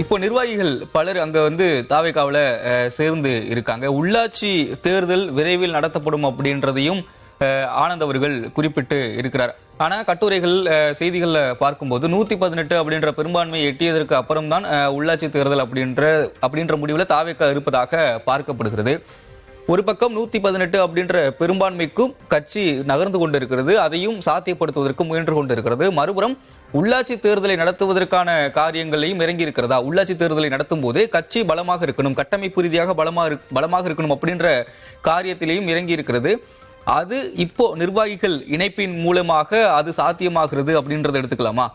இப்போ நிர்வாகிகள் பலர் அங்க தாவேகாவுல சேர்ந்து இருக்காங்க. உள்ளாட்சி தேர்தல் விரைவில் நடத்தப்படும் அப்படின்றதையும் ஆனந்த் அவர்கள் குறிப்பிட்டு இருக்கிறார். ஆனா கட்டுரைகள் செய்திகள்ல பார்க்கும்போது 118 அப்படின்ற பெரும்பான்மையை எட்டியதற்கு அப்புறம் தான் உள்ளாட்சி தேர்தல் அப்படின்ற முடிவுல தாவேகா இருப்பதாக பார்க்கப்படுகிறது. ஒரு பக்கம் 118 அப்படின்ற பெரும்பான்மைக்கும் கட்சி நகர்ந்து கொண்டிருக்கிறது, அதையும் சாத்தியப்படுத்துவதற்கு முயன்று கொண்டிருக்கிறது. மறுபுறம் உள்ளாட்சி தேர்தலை நடத்துவதற்கான காரியங்களையும் இறங்கி இருக்கிறதா? உள்ளாட்சி தேர்தலை நடத்தும் போதே கட்சி பலமாக இருக்கணும், கட்டமைப்பு ரீதியாக பலமாக இருக்கணும் அப்படின்ற காரியத்திலையும் இறங்கி இருக்கிறது. அது இப்போ நிர்வாகிகள் இணைப்பின் மூலமாக அது சாத்தியமாகிறது அப்படின்றத எடுத்துக்கலாமா?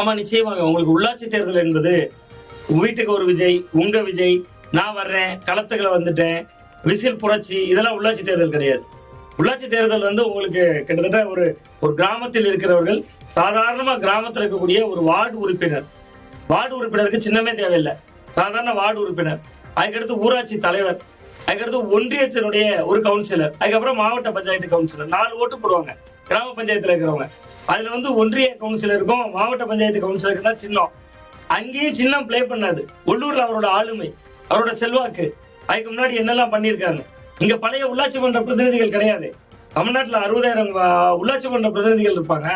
ஆமா, நிச்சயமாக. உங்களுக்கு உள்ளாட்சி தேர்தல் என்பது வீட்டுக்கு ஒரு விஜய், உங்க விஜய், நான் வர்றேன், களத்துக்களை வந்துட்டேன், விசில் புரட்சி, இதெல்லாம் உள்ளாட்சி தேர்தல் கிடையாது. உள்ளாட்சி தேர்தல் உங்களுக்கு கிட்டத்தட்ட ஒரு கிராமத்தில் இருக்கிறவர்கள், சாதாரணமா கிராமத்தில் இருக்கக்கூடிய ஒரு வார்டு உறுப்பினருக்கு சின்னமே தேவையில்லை, சாதாரண வார்டு உறுப்பினர், அதுக்கடுத்து ஊராட்சி தலைவர், அதுக்கடுத்து ஒன்றியத்தினுடைய ஒரு கவுன்சிலர், அதுக்கப்புறம் மாவட்ட பஞ்சாயத்து கவுன்சிலர், 4 ஓட்டு போடுவாங்க கிராம பஞ்சாயத்துல இருக்கிறவங்க. அதுல ஒன்றிய கவுன்சிலருக்கும் மாவட்ட பஞ்சாயத்து கவுன்சிலருக்கு தான் சின்னம். அங்கேயும் சின்னம் பிளே பண்ணாது. உள்ளூர்ல அவரோட ஆளுமை, அவரோட செல்வாக்கு, அதுக்கு முன்னாடி என்னெல்லாம் பண்ணியிருக்காங்க. இங்க பழைய உள்ளாட்சி மன்ற பிரதிநிதிகள் கிடையாது. தமிழ்நாட்டுல 60,000 உள்ளாட்சி மன்ற பிரதிநிதிகள் இருப்பாங்க.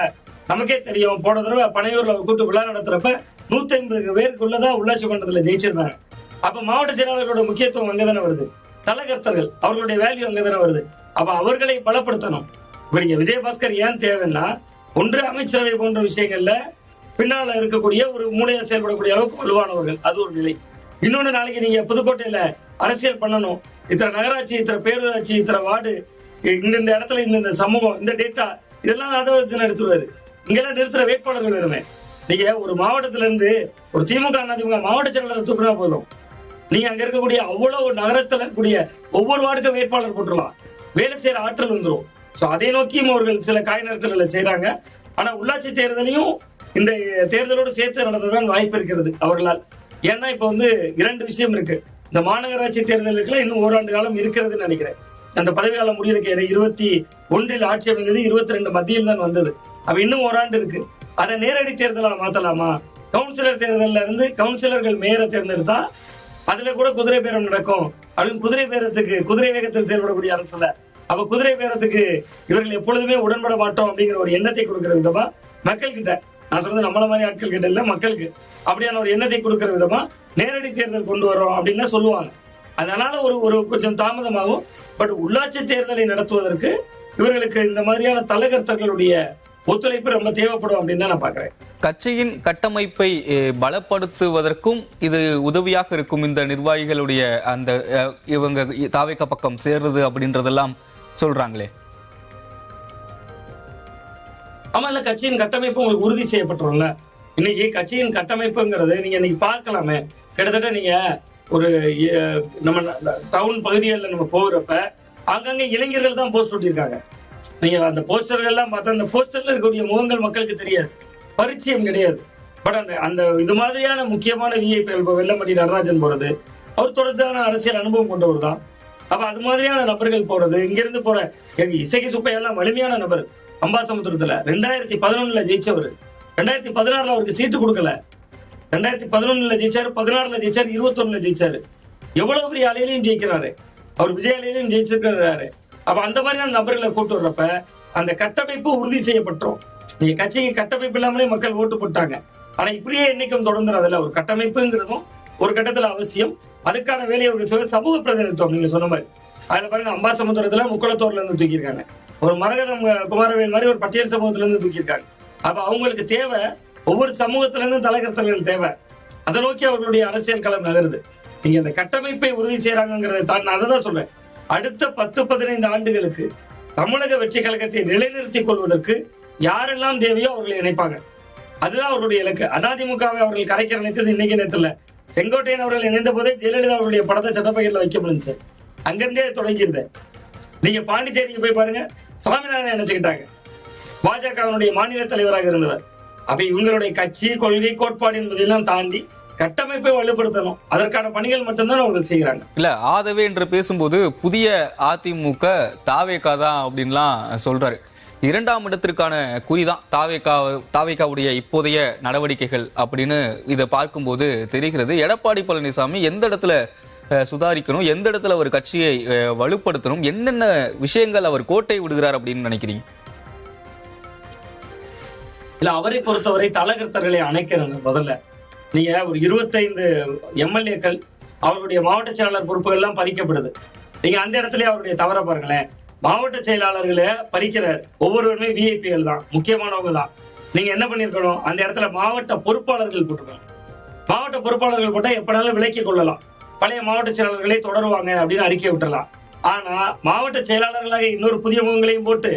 நமக்கே தெரியும், போன தடவை பனையூர்ல ஒரு கூட்டு விழா நடத்துறப்ப 150 பேருக்குள்ளதான் உள்ளாட்சி மன்றத்துல ஜெயிச்சிருந்தாங்க. அப்ப மாவட்ட செயலாளர்களோட முக்கியத்துவம் அங்கதானே வருது, தலகர்த்தர்கள் அவர்களுடைய வேல்யூ அங்கதானே வருது. அப்ப அவர்களை பலப்படுத்தணும். இப்ப நீங்க விஜயபாஸ்கர் ஏன் தேவைன்னா, ஒன்று அமைச்சரவை போன்ற விஷயங்கள்ல பின்னால இருக்கக்கூடிய ஒரு மூளையா செயல்படக்கூடிய அளவுக்கு வலுவானவர்கள், அது ஒரு நிலை. இன்னொன்னு, நாளைக்கு நீங்க புதுக்கோட்டையில அரசியல் பண்ணணும், இத்தனை நகராட்சி, இத்தனை பேரூராட்சி, இத்தனை வார்டு, இந்த இடத்துல இந்த சமூகம், இந்த டேட்டா, இதெல்லாம் அதை வச்சு நடத்துவாரு. இங்கெல்லாம் நிறுத்துற வேட்பாளர்கள் வேணுமே. நீங்க ஒரு மாவட்டத்துல இருந்து ஒரு திமுக அதிமுக மாவட்ட செயலாளர் தூக்குனா போதும், நீங்க அங்க இருக்கக்கூடிய அவ்வளவு நகரத்துல இருக்கக்கூடிய ஒவ்வொரு வார்டுக்கும் வேட்பாளர் போட்டுடலாம், வேலை செய்யற ஆற்றல் வந்துடும். அதை நோக்கியும் அவர்கள் சில காய் நகர்த்தல்களை செய்யறாங்க. ஆனா உள்ளாட்சி தேர்தலையும் இந்த தேர்தலோடு சேர்த்து நடந்ததான் வாய்ப்பு இருக்கிறது அவர்களால். ஏன்னா இப்ப 2 விஷயம் இருக்கு. இந்த மாநகராட்சி தேர்தலுக்குலாம் இன்னும் ஓராண்டு காலம் இருக்கிறதுன்னு நினைக்கிறேன். அந்த பதவி காலம் முடியிருக்கு. 21 ஆட்சி அமைந்தது, 22 மத்தியில் தான் வந்தது. அப்ப இன்னும் ஓராண்டு இருக்கு. அதை நேரடி தேர்தலா மாத்தலாமா? கவுன்சிலர் தேர்தல்ல இருந்து கவுன்சிலர்கள் மேயரை தேர்ந்தெடுத்தா அதுல கூட குதிரை பேரம் நடக்கும். அப்படின்னு குதிரை பேரத்துக்கு, குதிரை வேகத்தில் செயல்படக்கூடிய அரசுல, அப்ப குதிரை பேரத்துக்கு இவர்கள் எப்பொழுதுமே உடன்பட மாட்டோம் அப்படிங்கிற ஒரு எண்ணத்தை கொடுக்கிற விதமா மக்கள் கிட்ட, நான் சொல்றது நம்மள மாதிரி ஆட்கள் கிட்ட இல்ல, மக்களுக்கு அப்படியான ஒரு எண்ணத்தை கொடுக்கிற விதமா நேரடி தேர்தல் கொண்டு வரோம் அப்படின்னு சொல்லுவாங்க. அதனால ஒரு கொஞ்சம் தாமதமாகும். பட் உள்ளாட்சி தேர்தலை நடத்துவதற்கு இவர்களுக்கு இந்த மாதிரியான தலைகர்த்தர்களுடைய ஒத்துழைப்பு ரொம்ப தேவைப்படும் அப்படின்னு தான் நான் பாக்குறேன். கட்சியின் கட்டமைப்பை பலப்படுத்துவதற்கும் இது உதவியாக இருக்கும். இந்த நிர்வாகிகளுடைய அந்த இவங்க தாவேகா பக்கம் சேர்றது அப்படின்றதெல்லாம் சொல்றாங்களே. ஆமா, இல்ல, கட்சியின் கட்டமைப்பு உங்களுக்கு உறுதி செய்யப்பட்டுரும்ல. இன்னைக்கு கட்சியின் கட்டமைப்புங்கிறது நீங்க இன்னைக்கு பார்க்கலாமே. கிட்டத்தட்ட நீங்க ஒரு நம்ம டவுன் பகுதிகளில் நம்ம போகிறப்ப அங்கங்க இளைஞர்கள் தான் போஸ்ட் ஒட்டியிருக்காங்க. நீங்க அந்த போஸ்டர்கள் எல்லாம் பார்த்தா அந்த போஸ்டர்ல இருக்கக்கூடிய முகங்கள் மக்களுக்கு தெரியாது, பரிச்சயம் கிடையாது. பட் அந்த இது மாதிரியான முக்கியமான விஐபி, வெள்ளமட்டி நடராஜன் போறது, அவர் தொடர்ச்சியான அரசியல் அனுபவம் கொண்டவர் தான். அப்ப அது மாதிரியான நபர்கள் போறது, இங்கிருந்து போற இசைக்கு சுப்பையெல்லாம் வலிமையான நபர். அம்பாசமுத்திரத்துல 2011 ஜெயிச்சவர், 2016 அவருக்கு சீட்டு கொடுக்கல, 2011 ஜெயிச்சாரு, 16 ஜெயிச்சாரு, 21 ஜெயிச்சாரு. எவ்வளவு பெரிய அலையிலையும் ஜெயிக்கிறாரு அவர், விஜய் அலையிலையும் ஜெயிச்சிருக்கிறாரு. அப்ப அந்த மாதிரியான நபர்களை கூட்டு வர்றப்ப அந்த கட்டமைப்பு உறுதி செய்யப்பட்டோம். நீங்க கட்சிக்கு கட்டமைப்பு இல்லாமலே மக்கள் ஓட்டு போட்டாங்க. ஆனா இப்படியே என்னைக்கும் தொடர்ந்துறதுல ஒரு கட்டமைப்புங்கிறதும் ஒரு கட்டத்துல அவசியம். அதுக்கான வேலையை அவர்கள் சமூக பிரதிநிதித்துவம் நீங்க சொன்ன மாதிரி. அதுல பாருங்க, அம்பாசமுத்திரத்துல முக்குளத்தூர்ல இருந்து தூக்கியிருக்காங்க, ஒரு மரகதம் குமாரவேல் மாதிரி ஒரு பட்டியல் சமூகத்துல இருந்து தூக்கியிருக்காங்க. அப்ப அவங்களுக்கு தேவை, ஒவ்வொரு சமூகத்துல இருந்து தலைகர்த்தல்கள் தேவை. அதை நோக்கி அவர்களுடைய அரசியல் களம் நகருது. நீங்க அந்த கட்டமைப்பை உறுதி செய்யறாங்கிறத தான் நான் அதை தான் சொல்றேன். அடுத்த 10-15 ஆண்டுகளுக்கு தமிழக வெற்றி கழகத்தை நிலைநிறுத்திக் கொள்வதற்கு யாரெல்லாம் தேவையோ அவர்களை இணைப்பாங்க. அதுதான் அவர்களுடைய இலக்கு. அதிமுகவை அவர்கள் கரைக்க நினைத்தது இன்னைக்கு நேரத்தில் செங்கோட்டையன் அவர்கள் இணைந்த போதே ஜெயலலிதா அவருடைய படத்தை சட்டப்பையில வைக்க முடிஞ்சு, அங்கிருந்தே தொடங்கியிருந்தேன். நீங்க பாண்டிச்சேரிக்கு போய் பாருங்க, சுவாமிநாதன் நினைச்சுக்கிட்டாங்க, பாஜகவினுடைய மாநில தலைவராக இருந்தவர். அப்ப இவங்களுடைய கட்சி, கொள்கை, கோட்பாடு என்பதெல்லாம் தாண்டி கட்டமைப்பை வலுப்படுத்தணும். அதற்கான பணிகள் மட்டும்தான் அவர்கள் செய்யறாங்க. இல்ல, ஆதவே என்று பேசும்போது புதிய அதிமுக தாவேகா தான் அப்படின்லாம் சொல்றாரு. இரண்டாம் இடத்திற்கான குறிதான் தாவேகாவுடைய இப்போதைய நடவடிக்கைகள் அப்படின்னு இதை பார்க்கும்போது தெரிகிறது. எடப்பாடி பழனிசாமி எந்த இடத்துல சுதாரிக்கணும், எந்த இடத்துல அவர் கட்சியை வலுப்படுத்தணும், என்னென்ன விஷயங்கள் அவர் கோட்டை விடுகிறார் அப்படின்னு நினைக்கிறீங்க? இல்ல, அவரை பொறுத்தவரை தலகர்த்தர்களை அணைக்கணுங்க. முதல்ல நீங்க ஒரு 25 எம்எல்ஏக்கள் அவருடைய மாவட்ட செயலாளர் பொறுப்புகள் எல்லாம் பறிக்கப்படுது. நீங்க அந்த இடத்துல அவருடைய தவற பாருங்களேன். மாவட்ட செயலாளர்களை பறிக்கிற ஒவ்வொருவருமே விஐபிகள் தான், முக்கியமானவங்க தான். நீங்க என்ன பண்ணிருக்கணும், அந்த இடத்துல மாவட்ட பொறுப்பாளர்கள் போட்டுக்கணும். மாவட்ட பொறுப்பாளர்கள் போட்டா எப்பனாலும் விலக்கிக் கொள்ளலாம், பழைய மாவட்ட செயலாளர்களை தொடருவாங்க அப்படின்னு அறிக்கை விட்டுறலாம். ஆனா மாவட்ட செயலாளர்களாக இன்னொரு புதிய முகங்களையும் போட்டு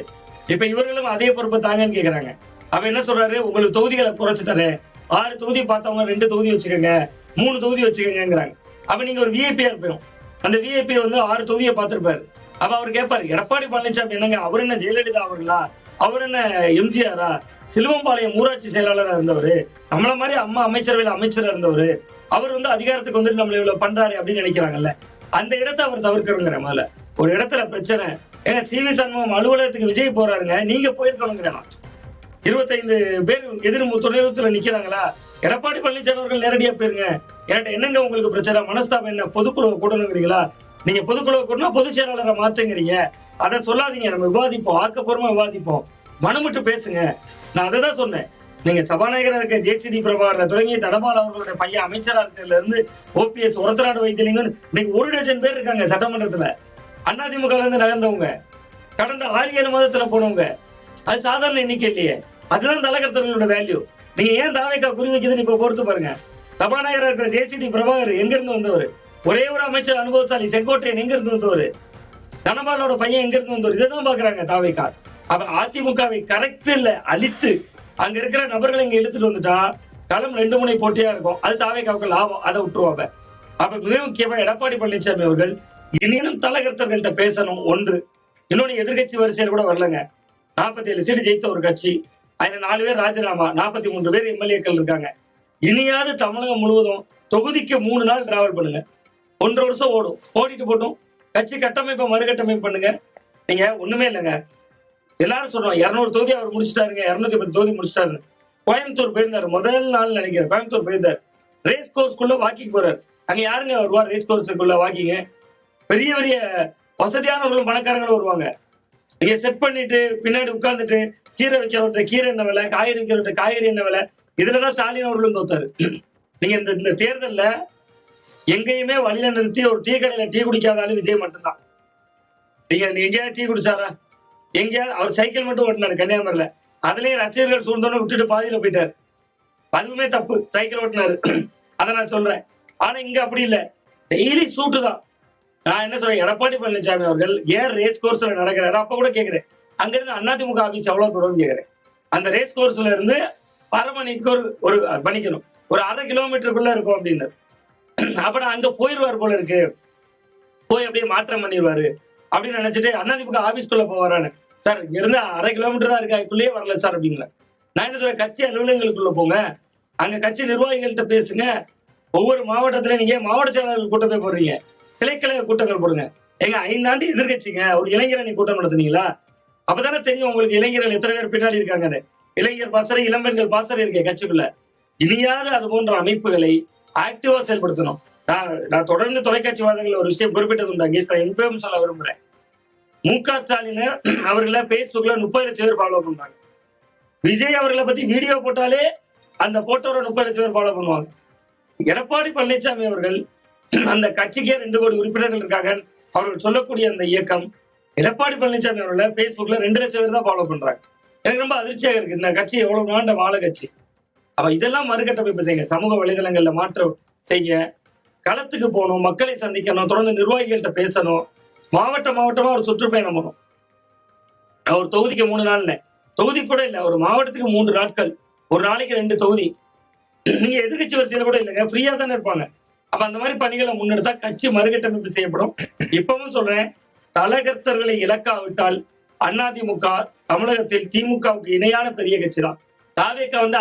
இப்ப இவர்களும் அதே பொறுப்பை தாங்கன்னு கேக்குறாங்க. அப்ப என்ன சொல்றாரு, உங்களுக்கு தொகுதிகளை குறைச்சு தரேன், 6 தொகுதி பார்த்தவங்க 2 தொகுதி வச்சுக்கோங்க, 3 தொகுதி வச்சுக்கோங்கிறாங்க. அப்ப நீங்க ஒரு விஐபியா இருப்போம், அந்த விஐபி வந்து 6 தொகுதியை பார்த்திருப்பாரு. அப்ப அவர் கேட்பாரு, எடப்பாடி பழனிசாமி என்னங்க, அவர் என்ன ஜெயலலிதா அவர்களா, அவர் என்ன எம்ஜிஆரா, சிலுவம்பாளையம் ஊராட்சி செயலாளராக இருந்தவர், நம்மள மாதிரி அம்மா அமைச்சரவையில் அமைச்சராக இருந்தவர், அவர் வந்து அதிகாரத்துக்கு வந்துட்டு நம்மள இவ்வளவு பண்றாரு அப்படின்னு நினைக்கிறாங்கல்ல. அந்த இடத்தை அவர் தவிர்க்கணுங்கிற மேல ஒரு இடத்துல பிரச்சனை. ஏன்னா சிவி சண்முகம் அலுவலகத்துக்கு விஜய் போறாருங்க, நீங்க போயிருக்கணுங்கிறேன். 25 பேர் எதிர் துணைத்துல நிக்கிறாங்களா, எடப்பாடி பழனிசாமி அவர்கள் நேரடியா போயிருங்க. என்கிட்ட என்னங்க உங்களுக்கு பிரச்சனை, மனஸ்தாபம் என்ன, பொதுக்குழுவை கூட்டணுங்கிறீங்களா? நீங்க பொதுக்குழுவை கூட்டினா பொதுச் செயலாளரை மாத்துங்கிறீங்க. அதை சொல்லாதீங்க, நம்ம விவாதிப்போம், ஆக்கப்பூர்வமா விவாதிப்போம், மனமிட்டு பேசுங்க. நான் அதை தான் சொன்னேன். நீங்க சபாநாயகராக இருக்க ஜேசிடி பிரபாகரன் தொடங்கி தடபால் அவர்களுடைய பையன் அமைச்சரா இருக்கிறதுல இருந்து ஓபிஎஸ் ஒருத்தராடு வைத்தியலிங்கம் இன்னைக்கு 1 டஜன் பேர் இருக்காங்க சட்டமன்றத்துல. அதிமுக இருந்து நகர்ந்தவங்க, கடந்த 6-7 மாதத்துல போனவங்க, அது சாதாரண எண்ணிக்கை இல்லையே. அதுதான் தலகர்த்தர்களோட வேல்யூ. நீங்க ஏன் தாவேக்கா குறி வைக்குதுன்னு இப்ப பொறுத்து பாருங்க. சபாநாயகராக இருக்கிற ஜேசிடி பிரபாகர் எங்க இருந்து வந்தவர், ஒரே ஒரு அமைச்சர் அனுபவசாலி செங்கோட்டையன் எங்க இருந்து வந்தவர், தனபாலோட பையன் எங்க இருந்து வந்தவர், இதைதான் பாக்குறாங்க தாவேக்கா. அப்ப அதிமுகவை கரெக்ட் இல்ல அழித்து அங்க இருக்கிற நபர்களை இங்க எடுத்துட்டு வந்துட்டா களம் 2 முனை போட்டியா இருக்கும். அது தாவேக்காவுக்கு லாபம், அதை விட்டுருவாங்க. அப்ப மிக முக்கியமா எடப்பாடி பழனிசாமி அவர்கள் இனியும் தலகர்த்தர்கள்ட்ட பேசணும். ஒன்று, இன்னொன்னு எதிர்கட்சி வரிசையில் கூட வரலங்க. 47 சீட்டு ஜெயித்த ஒரு கட்சி, அதுல 4 பேர் ராஜினாமா, 43 பேர் எம்எல்ஏக்கள் இருக்காங்க. இனியாவது தமிழகம் முழுவதும் தொகுதிக்கு 3 நாள் டிராவல் பண்ணுங்க. 1.5 வருஷம் ஓடும், ஓடிட்டு போட்டும். கட்சி கட்டமைப்பை மறுகட்டமைப்பு பண்ணுங்க. நீங்க ஒண்ணுமே இல்லைங்க, எல்லாரும் சொல்றோம் 200 தொகுதி அவர் முடிச்சிட்டாருங்க, 210 தொகுதி முடிச்சிட்டாரு. கோயம்புத்தூர் போயிருந்தாரு, முதல் நாள் நினைக்கிறேன் கோயம்புத்தூர் போயிருந்தாரு. ரேஸ் கோர்ஸ்குள்ள வாக்கிங் போறாரு. அங்க யாருங்க வருவா ரேஸ் கோர்ஸுக்குள்ள வாக்கிங்க? பெரிய பெரிய வசதியானவர்களும் பணக்காரங்களும் வருவாங்க. நீங்க செட் பண்ணிட்டு பின்னாடி உட்கார்ந்துட்டு கீரை வைக்கிறவர்கிட்ட கீரை என்ன விலை, காய்கறி வைக்கிறவர்கிட்ட காய்கறி என்ன விலை, இதுலதான் ஸ்டாலின் அவர்களும் தோத்தாரு. நீங்க இந்த தேர்தல்ல எங்கேயுமே வழியில நிறுத்தி ஒரு டீ கடையில டீ குடிக்காதாலும் விஜய் மட்டும்தான். நீங்க எங்கேயாவது டீ குடிச்சாரா? எங்கேயாவது அவர் சைக்கிள் மட்டும் ஓட்டினாரு கன்னியாகுமரியில, அதுலயும் ரசிகர்கள் சூழ்ந்தோன்னு விட்டுட்டு பாதியில போயிட்டாரு. அதுவுமே தப்பு, சைக்கிள் ஓட்டினாரு, அதை நான் சொல்றேன். ஆனா இங்க அப்படி இல்ல, டெய்லி சூட்டு தான். நான் என்ன சொல்றேன், எடப்பாடி பழனிசாமி அவர்கள் ஏன் ரேஸ் கோர்ஸ்ல நடக்கிறாரு அப்ப கூட கேக்குறேன். அங்க இருந்து அதிமுக ஆபீஸ் எவ்வளவு தூரம் கேக்குறேன். அந்த ரேஸ் கோர்ஸ்ல இருந்து பரமணிக்கு ஒரு பண்ணிக்கணும், ஒரு 1/2 கிலோமீட்டருக்குள்ள இருக்கும் அப்படின்னு. அப்ப நான் அங்க போயிருவாரு போல இருக்கு, போய் அப்படியே மாற்றம் பண்ணிடுவாரு அப்படின்னு நினைச்சிட்டு அதிமுக ஆபீஸ்க்குள்ள போவாரான்னு. சார் இங்க இருந்து 1/2 கிலோமீட்டர் தான் இருக்கு, அதுக்குள்ளேயே வரல சார் அப்படிங்களா. நான் என்ன சொல்றேன், கட்சி அலுவலகங்களுக்குள்ள போங்க, அங்க கட்சி நிர்வாகிகள்கிட்ட பேசுங்க. ஒவ்வொரு மாவட்டத்தில நீங்க மாவட்ட செயலாளர்கள் கூட்டத்தை போடுறீங்க, கிளைக்கழக கூட்டங்கள் போடுங்க. எங்க 5 ஆண்டு எதிர்கட்சிங்க ஒரு இளைஞரணி கூட்டம் நடத்துனீங்களா? அப்பதானே தெரியும் உங்களுக்கு இளைஞர்கள் எத்தனை பேர் பின்னாடி இருக்காங்கன்னு. இளைஞர் பாசறை, இளம்பெண்கள் பாசறை இருக்கே கட்சிக்குள்ள. இனியாவது அது போன்ற அமைப்புகளை ஆக்டிவா செயல்படுத்தணும். நான் தொடர்ந்து தொலைக்காட்சி வாதங்கள் ஒரு விஷயம் குறிப்பிட்டது உண்டு, அங்கே இப்பவும் சொல்ல விரும்புறேன். மு.க. ஸ்டாலின் அவர்களை பேஸ்புக்ல 30 லட்சம் பேர் ஃபாலோ பண்றாங்க. விஜய் அவர்களை பத்தி வீடியோ போட்டாலே அந்த போட்டோட 30 லட்சம் பேர் ஃபாலோ பண்ணுவாங்க. எடப்பாடி பழனிசாமி அவர்கள் அந்த கட்சிக்கே 2 கோடி உறுப்பினர்கள் இருக்காங்க அவர்கள் சொல்லக்கூடிய அந்த இயக்கம், எடப்பாடி பழனிசாமி அவர்களை பேஸ்புக்ல 2 லட்சம் பேர் தான் ஃபாலோ பண்றாங்க. எனக்கு ரொம்ப அதிர்ச்சியாக இருக்கு, இந்த கட்சி எவ்வளவு நாண்ட வாழ கட்சி. அப்ப இதெல்லாம் மறுகட்டமைப்பு செய்யுங்க, சமூக வலைதளங்கள்ல மாற்றம் செய்ய, களத்துக்கு போகணும், மக்களை சந்திக்கணும், தொடர்ந்து நிர்வாகிகள்கிட்ட பேசணும், மாவட்டமா ஒரு சுற்றுப்பயணம் வரும். ஒரு தொகுதிக்கு 3 நாள், தொகுதி கூட இல்ல, ஒரு மாவட்டத்துக்கு 3 நாட்கள், ஒரு நாளைக்கு 2 தொகுதி. நீங்க எதிர்கட்சி வரிசையில கூட இல்லைங்க, ஃப்ரீயா தானே இருப்பாங்க. அப்ப அந்த மாதிரி பணிகளை முன்னெடுத்தா கட்சி மறுகட்டமைப்பு செய்யப்படும். இப்பவும் சொல்றேன், தலகர்த்தர்களை இலக்காவிட்டால் அதிமுக தமிழகத்தில் திமுகவுக்கு இணையான பெரிய கட்சி தான். தாவேக்கா வந்து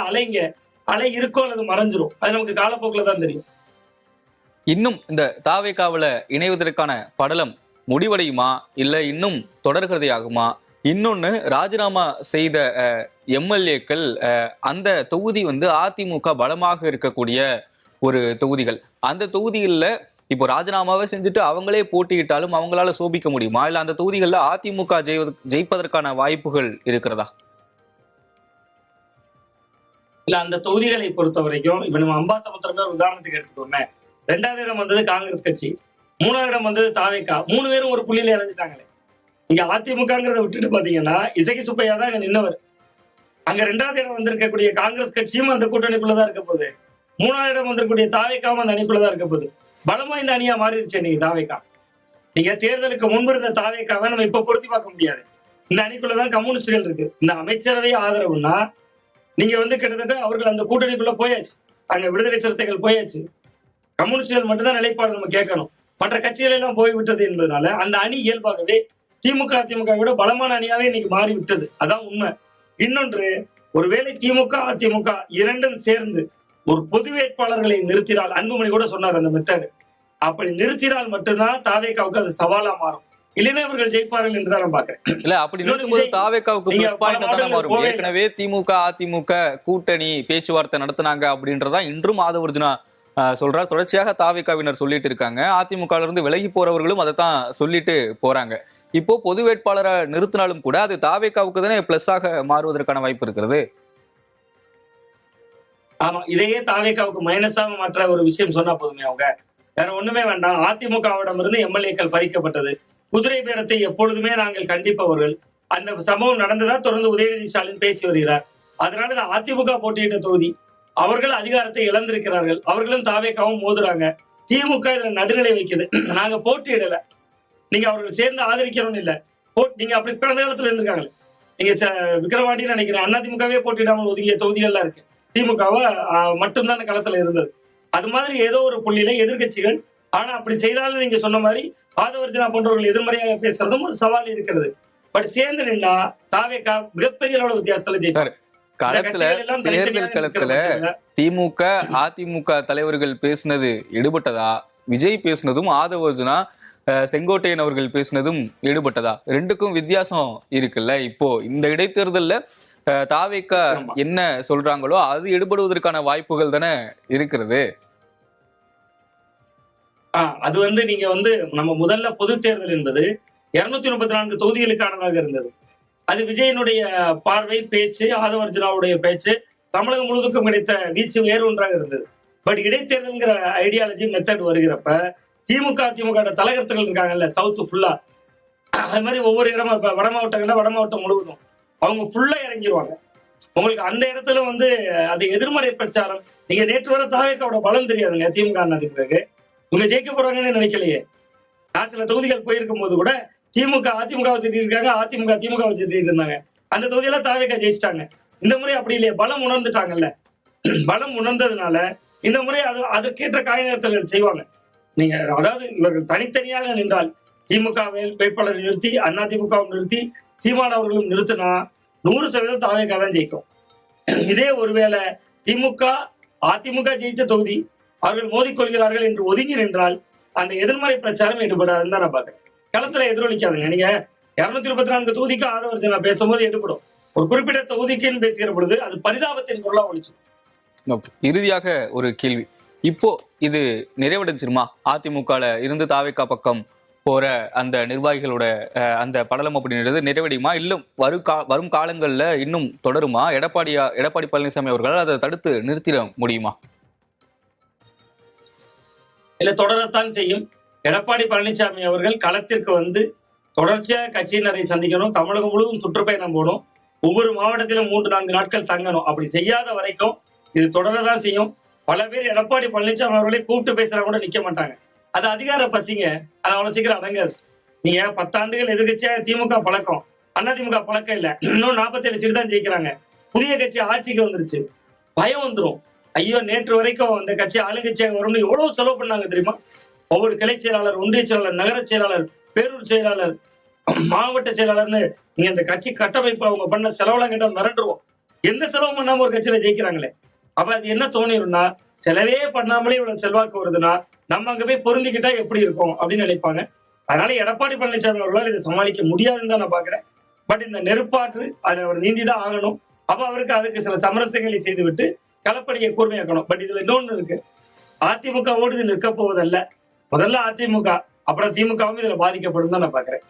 அலை இருக்கும் அல்லது மறைஞ்சிரும், அது நமக்கு காலப்போக்கில் தான் தெரியும். இன்னும் இந்த தாவேக்காவுல இணைவதற்கான படலம் முடிவடையுமா, இல்ல இன்னும் தொடர்கதையாகுமா? இன்னொன்னு, ராஜினாமா செய்த எம்எல்ஏக்கள் அந்த தொகுதி வந்து அதிமுக பலமாக இருக்கக்கூடிய ஒரு தொகுதிகள். அந்த தொகுதிகளில் இப்போ ராஜினாமாவே செஞ்சுட்டு அவங்களே போட்டியிட்டாலும் அவங்களால சோபிக்க முடியுமா? இல்ல அந்த தொகுதிகளில் அதிமுக ஜெயிப்பதற்கான வாய்ப்புகள் இருக்கிறதா? இல்ல, அந்த தொகுதிகளை பொறுத்த வரைக்கும் இப்ப நம்ம அம்பாசமுத்திரம் ஒரு உதாரணத்துக்கு எடுத்துக்கோமே. 2வது இடம் வந்தது காங்கிரஸ் கட்சி, 3வது இடம் வந்தது தாவேகா. 3 பேரும் ஒரு புள்ளியில இணைஞ்சிட்டாங்களே. இங்க அதிமுகங்கிறத விட்டுட்டு பாத்தீங்கன்னா இசக்கி சுப்பையா தான் அங்க நின்னவர். அங்க 2வது இடம் வந்திருக்கக்கூடிய காங்கிரஸ் கட்சியும் அந்த கூட்டணிக்குள்ளதான் இருக்க போகுது. 3வது இடம் வந்திருக்கக்கூடிய தாவேகாவும் அந்த அணிக்குள்ளதான் இருக்க போகுது. பலமா இந்த அணியா மாறிடுச்சு இன்னைக்கு தாவேகா. நீங்க தேர்தலுக்கு முன்பு இருந்த தாவேகாவை நம்ம இப்ப பொருத்தி பார்க்க முடியாது. இந்த அணிக்குள்ளதான் கம்யூனிஸ்டுகள் இருக்கு. இந்த அமைச்சரவை ஆதரவுன்னா நீங்க வந்து கிட்டத்தட்ட அவர்கள் அந்த கூட்டணிக்குள்ள போயாச்சு. அங்க விடுதலை சிறுத்தைகள் போயாச்சு. கம்யூனிஸ்டுகள் மட்டும்தான் நிலைப்பாடு நம்ம கேட்கணும். மற்ற கட்சிகள் எல்லாம் போய்விட்டது என்பதனால அந்த அணி இயல்பாகவே திமுக அதிமுக விட பலமான அணியாவே இன்னைக்கு மாறிவிட்டது. அதான் உண்மை. இன்னொன்று, ஒருவேளை திமுக அதிமுக இரண்டும் சேர்ந்து ஒரு பொது வேட்பாளர்களை நிறுத்தினால், அன்புமணி கூட சொன்னார் அந்த மெத்தட், அப்படி நிறுத்தினால் மட்டும்தான் தாவேகாவுக்கு அது சவாலா மாறும். இல்லைன்னா அவர்கள் ஜெயிப்பார்கள் என்றுதான் நான் பாக்குறேன். இல்ல, அப்படி நிறுத்தும்போது தாவேகாவுக்கு பிளஸ் பாயிண்ட் தானே மாறும். ஏற்கனவே திமுக அதிமுக கூட்டணி பேச்சுவார்த்தை நடத்தினாங்க அப்படின்றதா இன்றும் ஆதவர்ஜுனா சொல்றார். தொடர்ச்சியாக தாவேகாவினர் சொல்லிட்டு இருக்காங்க. அதிமுக இருந்து விலகி போறவர்களும் அதை தான் சொல்லிட்டு போறாங்க. இப்போ பொது வேட்பாளரை நிறுத்தினாலும் கூட அது தாவேகாவுக்கு தானே பிளஸ் ஆக மாறுவதற்கான வாய்ப்பு இருக்கிறது. ஆமா, இதையே தாவேகாவுக்கு மைனஸாக மாற்ற ஒரு விஷயம் சொன்னா போதுமே. அவங்க வேற ஒண்ணுமே வேண்டாம். அதிமுகவிடம் இருந்து எம்எல்ஏக்கள் பறிக்கப்பட்டது. குதிரை பேரத்தை எப்பொழுதுமே நாங்கள் கண்டிப்பவர்கள். அந்த சம்பவம் நடந்ததா தொடர்ந்து உதயநிதி ஸ்டாலின் பேசி வருகிறார். அதனால அதிமுக போட்டியிட்ட தொகுதி, அவர்கள் அதிகாரத்தை இழந்திருக்கிறார்கள். அவர்களும் தாவேகாவும் மோதுறாங்க. திமுக இதுல நடுநிலை வைக்குது. நாங்க போட்டியிடல, நீங்க அவர்கள் சேர்ந்து ஆதரிக்கிறோம் இல்ல, நீங்க அப்படி பிறந்த காலத்துல இருந்திருக்காங்க. நீங்க விக்கிரவாண்டின்னு நினைக்கிறேன், அதிமுகவே போட்டியிடாமல் ஒதுங்கிய தொகுதிகள்லாம் இருக்கு. திமுகவை மட்டும்தான் களத்துல இருந்தது. அது மாதிரி ஏதோ ஒரு புள்ளியில எதிர்கட்சிகள், ஆனா அப்படி செய்தாலும் நீங்க சொன்ன மாதிரி ஆதவர்ஜனா போன்றவர்கள் எதிர்மறையாக பேசுறதும் ஒரு சவால் இருக்கிறது. பட் சேர்ந்து நின்னா தாவேகா மிகப்பெரிய அளவு வித்தியாசத்துல ஜெயித்தார். களத்துல தேர்தல் களத்துல திமுக அதிமுக தலைவர்கள் பேசினது எடுபட்டதா? விஜய் பேசினதும் ஆதவர்ஜனா செங்கோட்டையன் அவர்கள் பேசினதும் ஈடுபட்டதா? ரெண்டுக்கும் வித்தியாசம் இருக்குல்ல. இப்போ இந்த இடைத்தேர்தல்ல தாவேகா என்ன சொல்றாங்களோ அது ஈடுபடுவதற்கான வாய்ப்புகள் தானே இருக்கிறது. அது வந்து நீங்க வந்து நம்ம முதல்ல பொது தேர்தல் என்பது 234 தொகுதிகளுக்கானதாக இருந்தது. அது விஜயனுடைய பார்வை, பேச்சு, ஆதவர்ஜனாவுடைய பேச்சு, தமிழகம் முழுவதுக்கும் கிடைத்த வீச்சு வேறு ஒன்றாக இருந்தது. But இடைத்தேர்தல்ங்கிற ideology method வருகிறப்ப DMK AIADMK தலைகர்த்தங்கள் இருக்காங்கல்ல சவுத் ஃபுல்லா, அது மாதிரி ஒவ்வொரு இடமா இப்ப வட மாவட்டங்கள்ல வட மாவட்டம் முழுவதும் அவங்க ஃபுல்லா இறங்கிடுவாங்க. உங்களுக்கு அந்த இடத்துல வந்து அது எதிர்மறை பிரச்சாரம். நீங்க நேற்று வர தாவேகாவோட பலம் தெரியாதுங்க. திமுக பிறகு இவங்க ஜெயிக்க போறாங்கன்னு நினைக்கலையே. நான் சில தொகுதிகள் போயிருக்கும் போது கூட திமுக அதிமுகவை திட்டிட்டு இருக்காங்க, அதிமுக திமுகவை திட்டிட்டு இருந்தாங்க. அந்த தொகுதியெல்லாம் தாவேகா ஜெயிச்சிட்டாங்க. இந்த முறை அப்படி இல்லையே, பலம் உணர்ந்துட்டாங்கல்ல. பலம் உணர்ந்ததுனால இந்த முறை அதற்கேற்ற காய்நகர்த்தல்கள் செய்வாங்க. நீங்க அதாவது இவர்கள் தனித்தனியாக நின்றால் திமுக வேட்பாளரை நிறுத்தி அதிமுகவும் நிறுத்தி சீமான் அவர்களும் நிறுத்தினா 100% தாவேகா தான் ஜெயிக்கும். இதே ஒருவேளை திமுக அதிமுக ஜெயித்த தொகுதி அவர்கள் மோதிக்கொள்கிறார்கள் என்று ஒதுங்கி நின்றால் அந்த எதிர்மறை பிரச்சாரம் ஈடுபடாதுன்னு தான் நான் பாக்குறேன். களத்துல எதிரொலிக்காதுங்க. நீங்க 234 தொகுதிக்கு ஆதவர்ஜனா பேசும்போது எடுபடும். ஒரு குறிப்பிட்ட தொகுதிக்குன்னு பேசுகிற பொழுது அது பரிதாபத்தின் பொருளா ஒழிச்சு. இறுதியாக ஒரு கேள்வி, இப்போ இது நிறைவடைஞ்சிருமா? அதிமுகல இருந்து தாவேகா பக்கம் போற அந்த நிர்வாகிகளோட அந்த படலம் அப்படின்றது நிறைவடையுமா? இல்லை வரும் காலங்கள்ல இன்னும் தொடருமா? எடப்பாடி பழனிசாமி அவர்களால் அதை தடுத்து நிறுத்திட முடியுமா? இல்ல, தொடரத்தான் செய்யும். எடப்பாடி பழனிசாமி அவர்கள் களத்திற்கு வந்து தொடர்ச்சியாக கட்சியினரை சந்திக்கணும். தமிழகம் முழுவதும் சுற்றுப்பயணம் போகணும். ஒவ்வொரு மாவட்டத்திலும் 3-4 நாட்கள் தங்கணும். அப்படி செய்யாத வரைக்கும் இது தொடரதான் செய்யும். பல பேர் எடப்பாடி பழனிசாமி அவர்களை கூப்பிட்டு பேசுறா கூட நிக்க மாட்டாங்க. அது அதிகார பசிங்க. அது அவ்வளவு சீக்கிரம் அடங்காது. நீங்க 10 ஆண்டுகள் எதிர்கட்சியா திமுக பழக்கம், அதிமுக பழக்கம் இல்ல. இன்னும் 47 சீட்டு தான் ஜெயிக்கிறாங்க. புதிய கட்சி ஆட்சிக்கு வந்துருச்சு, பயம் வந்துரும். ஐயோ, நேற்று வரைக்கும் அந்த கட்சி ஆளுங்கட்சியாக வரும்னு எவ்வளவு செலவு பண்ணாங்க தெரியுமா? ஒவ்வொரு கிளை செயலாளர், ஒன்றிய செயலாளர், நகர செயலாளர், பேரூர் செயலாளர், மாவட்ட செயலாளர்னு நீங்க அந்த கட்சி கட்டமைப்பு அவங்க பண்ண செலவுலாம் கேட்டா மிரண்டுருவோம். எந்த செலவு பண்ணாம ஒரு கட்சியில ஜெயிக்கிறாங்களே. அப்ப அது என்ன தோணிரும்னா, செலவே பண்ணாமலே இவ்வளவு செல்வாக்கு வருதுன்னா நம்ம அங்க போய் பொருந்திக்கிட்டா எப்படி இருக்கும் அப்படின்னு நினைப்பாங்க. அதனால எடப்பாடி பழனிசாமி அவர்களால் இதை சமாளிக்க முடியாதுன்னு தான் நான் பாக்குறேன். பட் இந்த நெருப்பாற்று அதுல அவர் நீந்தி தான் ஆகணும். அப்ப அவருக்கு அதுக்கு சில சமரசங்களை செய்துவிட்டு களப்பணியை கூர்மையாக்கணும். பட் இதுல இன்னொன்னு இருக்கு, அதிமுகவோடு இது நிற்க போவதல்ல. முதல்ல அதிமுக, அப்புறம் திமுகவும் இதுல பாதிக்கப்படும் தான் நான் பாக்குறேன்.